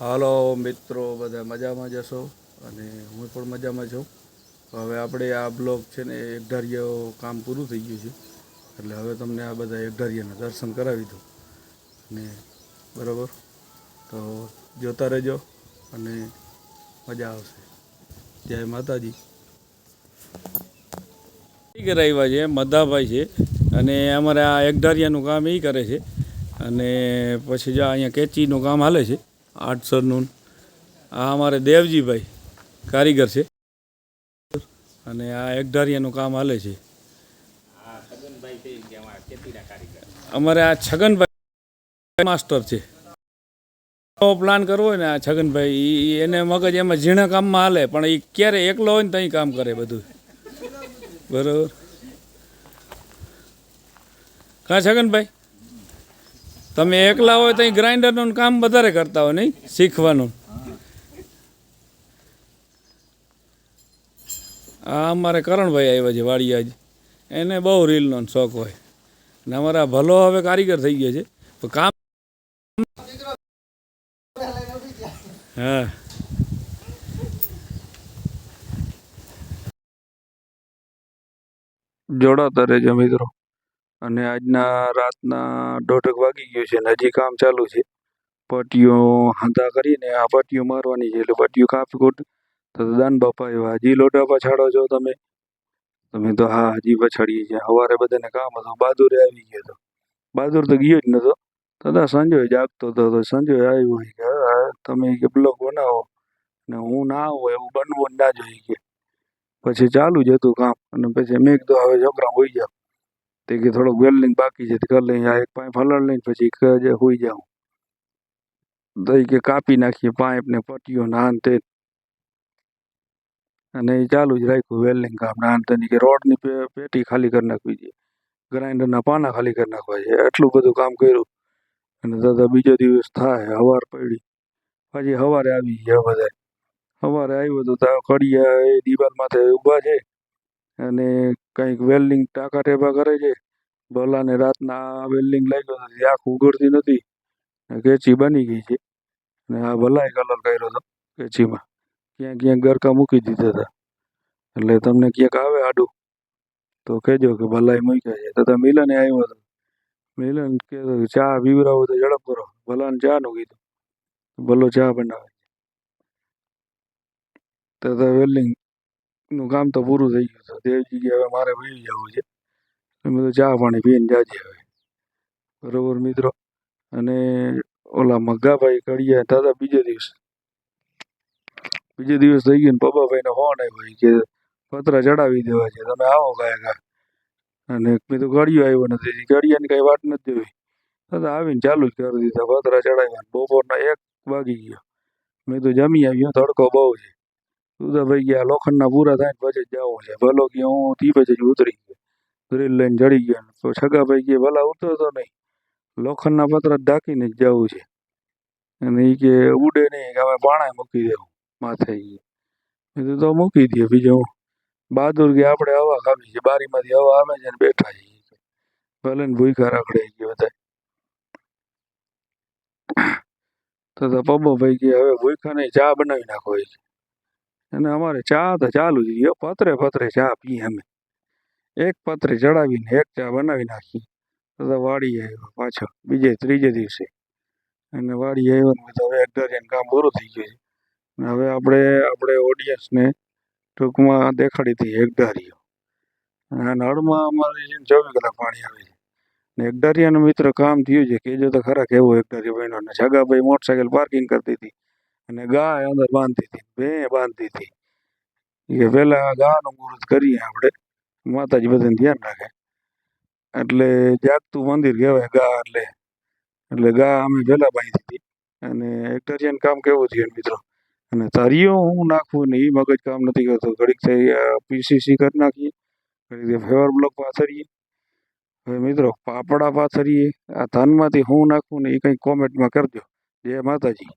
હાલો મિત્રો, બધા મજામાં જશો અને હું પણ મજામાં છું. હવે આપણે આ બ્લોગ છે ને એકધારીયો કામ પૂરું થઈ ગયું છે, એટલે હવે તમને આ બધા એકધારીયાના દર્શન કરાવી દઉં અને બરાબર તો જોતા રહેજો અને મજા આવશે. જય માતાજી. કરાવ્યા છે મધાભાઈ છે અને અમારે આ એકધારીયાનું કામ એ કરે છે અને પછી જો અહીંયા કેચીનું કામ હાલે છે આર્ટસરનું. આ અમારે દેવજીભાઈ કારીગર છે અને આ એકધારીયાનું કામ હાલે છે. અમારે આ છગનભાઈ માસ્ટર છે. પ્લાન કરવો હોય ને આ છગનભાઈ એને મગજ એમાં ઝીણા કામમાં હાલે, પણ એ ક્યારે એકલો હોય ને ત્યાં કામ કરે બધું. બરાબર કાં છગનભાઈ? તમે એકલા હોય તો ગ્રાઇન્ડરનું કામ વધારે કરતા હોય નહીં, શીખવાનું. આ અમારે કરણભાઈ આવ્યા છે વાડિયા જ, એને બહુ રીલનો શોખ હોય ને અમારા ભલો હવે કારીગર થઈ ગયા છે તો કામ. હા જોડાતા રહેજો મિત્રો. અને આજના રાતના 1:30 વાગી ગયો છે ને હજી કામ ચાલુ છે. પટ્ટીઓ હાંધા કરીને આ પટ્ટીઓ મારવાની છે, એટલે પટ્ટીઓ કાપી ખોટ તો દાન બાપા એવા હજી લોટા પછાડો છો તમે? તમે તો હા હજી પછાડીએ છીએ. સવારે બધાને કામ હતું, બહાદુરે આવી ગયો હતો. બહાદુર તો ગયો જ નતો, દાદા સંજય જાગતો હતો તો સંજય આવ્યો હોય કે તમે કે બ્લોગ બનાવો ને હું ના આવું એવું બનવું ના જોઈએ કે. પછી ચાલુ જ હતું કામ અને પછી મેં કીધું હવે છોકરા હોઈ જાવ. તે કે થોડુંક વેલ્ડિંગ બાકી છે કરી લઈ, આ એક પાઇપ હલાડ લઈને પછી હોઈ જાઉં. તો કે કાપી નાખીએ પાઇપ ને પટ્ટીઓ નાન તે, અને એ ચાલુ જ રાખ્યું વેલ્ડિંગ કામ. નાન તેની કે રોડની પેટી ખાલી કરી નાખવી છે, ગ્રાઇન્ડરના પાના ખાલી કરી નાખવા છે, એટલું બધું કામ કર્યું. અને દાદા બીજો દિવસ થાય હવાર પડી, પછી સવારે આવી ગયા બધા. સવારે આવ્યો તો ત્યાં કડિયા એ દિવાલ માથે ઊભા છે અને કંઈક વેલ્ડિંગ ટાંકા ટેપા કરે છે. ભલાને રાતના વેલ્ડિંગ લાગ્યો નથી, આંખ ઉઘડતી નથી, કેચી બની ગઈ છે. અને આ ભલાય કલર કર્યો હતો કેચીમાં, ક્યાંક ક્યાંક ગરકા મૂકી દીધા હતા. એટલે તમને ક્યાંક આવે આડું તો કહેજો કે ભલાઈ મૂક્યા છે. તો મિલને આવ્યો હતો, મિલન કે ચા પીવડાવો તો ઝડપ કરો. ભલાને ચાનું કીધું, ભલો ચા બનાવે. તો વેલ્ડિંગનું કામ તો પૂરું થઈ ગયું હતું. દેવજી કે હવે મારે વહી જવું છે. તમે તો ચા પાણી પીને જાજે હવે. બરોબર મિત્રો. અને ઓલા મગાભાઈ કડિયા દાદા બીજો દિવસ થઈ ગયો ને પપ્પાભાઈનો ફોન આવ્યો કે પતરા ચડાવી દેવા છે, તમે આવો કાંઈ. અને મેં તો ગાડીઓ આવ્યો નથી, ગાડિયાની કાંઈ વાત નથી જોઈ. દાદા આવીને ચાલુ જ કરી દીધા પતરા ચડાવ્યા. બપોરના 1 વાગી ગયો. મેં તો જમી આવ્યો, તડકો બહુ છે. સુધાભાઈ ગયા લોખંડના પૂરા થાય ને પછી જ જવું છે. ભલો કે હું તી પછી જ ઉતરી ગયો, ડ્રીલ લઈને ચડી ગયો. તો છગાભાઈ કે ભલા ઉતરતો નહીં, લોખંડના પતરા ઢાંકીને જ જવું છે. અને એ કે ઉડે નહીં કે અમે પાણા મૂકી દેવું માથે. એ તો મૂકી દે. બીજો બહાદુર કે આપણે હવા ખાવી છે, બારીમાંથી હવા આવે છે ને બેઠા છીએ. ભલે ને ભૂખા રખડે કે બધા. તો પપ્પાભાઈ કે હવે ભૂખા નહીં, ચા બનાવી નાખો છે. અને અમારે ચા તો ચાલુ જ ગયો, પતરે પતરે ચા પીએ અમે. એક પતરે ચડાવીને એક ચા બનાવી નાખી. તો વાડી આવ્યો પાછો ત્રીજે દિવસે. અને વાડી આવ્યો ને તો હવે એકધારીયાનું કામ પૂરું થઈ ગયું છે. હવે આપણે ઓડિયન્સને ટૂંકમાં દેખાડી દઈએ એકધારીયો. આ નળમાં અમારે 24 કલાક પાણી આવે છે. ને એકધારીયાનું મિત્ર કામ થયું છે, કહેજો તો ખરા કેવું એકધારીયો બન્યો. ને છગાભાઈ મોટરસાઇકલ પાર્કિંગ કરતી હતી અને ગાય અંદર બાંધતી હતી, ભેં બાંધતી હતી. કે પહેલાં ગાનું મુહૂર્ત કરીએ આપણે, માતાજી બધાને ધ્યાન રાખે. એટલે જાગતું મંદિર કહેવાય ગા એટલે ગા અમે પહેલાં બાંધી હતી. અને એકધારીયાનું કામ કેવું થયું મિત્રો. અને તરિયો હું નાખવું ને એ મગજ કામ નથી કરતો. ઘડીક થઈ પીસીસી કરી નાખીએ, ઘડીક ફેવર બ્લોક પાથરીએ. હવે મિત્રો પાપડા પાથરીએ. આ ધાનમાંથી હું નાખવું ને એ કંઈક કોમેન્ટમાં કરજો. જય માતાજી.